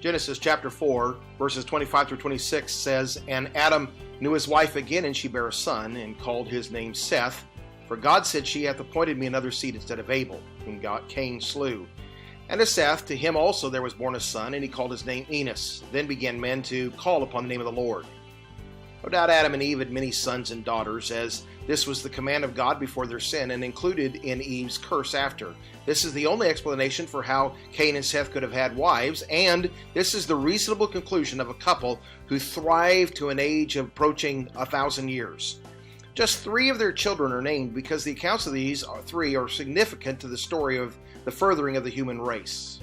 Genesis chapter 4, verses 25 through 26 says, "And Adam knew his wife again, and she bare a son, and called his name Seth. For God said, She hath appointed me another seed instead of Abel, whom Cain slew. And to Seth, to him also there was born a son, and he called his name Enos. Then began men to call upon the name of the Lord. No doubt Adam and Eve had many sons and daughters, as this was the command of God before their sin, and included in Eve's curse after. This is the only explanation for how Cain and Seth could have had wives, and this is the reasonable conclusion of a couple who thrived to an age approaching 1,000 years. Just 3 of their children are named because the accounts of these 3 are significant to the story of the furthering of the human race.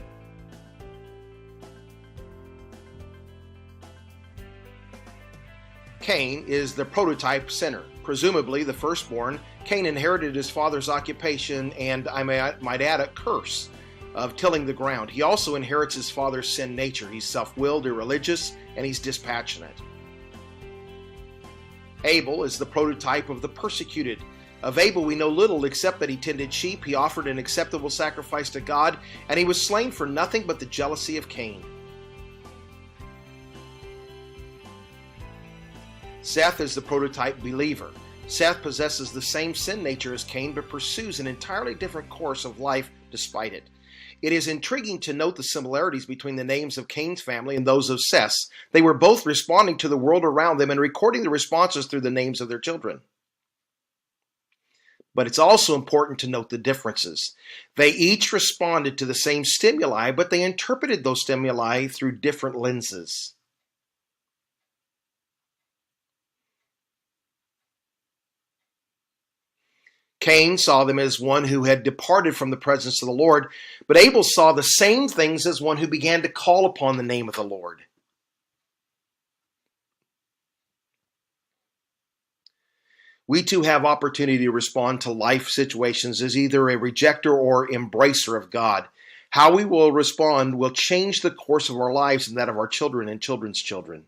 Cain is the prototype sinner. Presumably the firstborn, Cain inherited his father's occupation and, I might add, a curse of tilling the ground. He also inherits his father's sin nature. He's self-willed, irreligious, and he's dispassionate. Abel is the prototype of the persecuted. Of Abel we know little except that he tended sheep, he offered an acceptable sacrifice to God, and he was slain for nothing but the jealousy of Cain. Seth is the prototype believer. Seth possesses the same sin nature as Cain, but pursues an entirely different course of life despite it. It is intriguing to note the similarities between the names of Cain's family and those of Seth's. They were both responding to the world around them and recording the responses through the names of their children. But it's also important to note the differences. They each responded to the same stimuli, but they interpreted those stimuli through different lenses. Cain saw them as one who had departed from the presence of the Lord, but Abel saw the same things as one who began to call upon the name of the Lord. We too have opportunity to respond to life situations as either a rejecter or embracer of God. How we will respond will change the course of our lives and that of our children and children's children.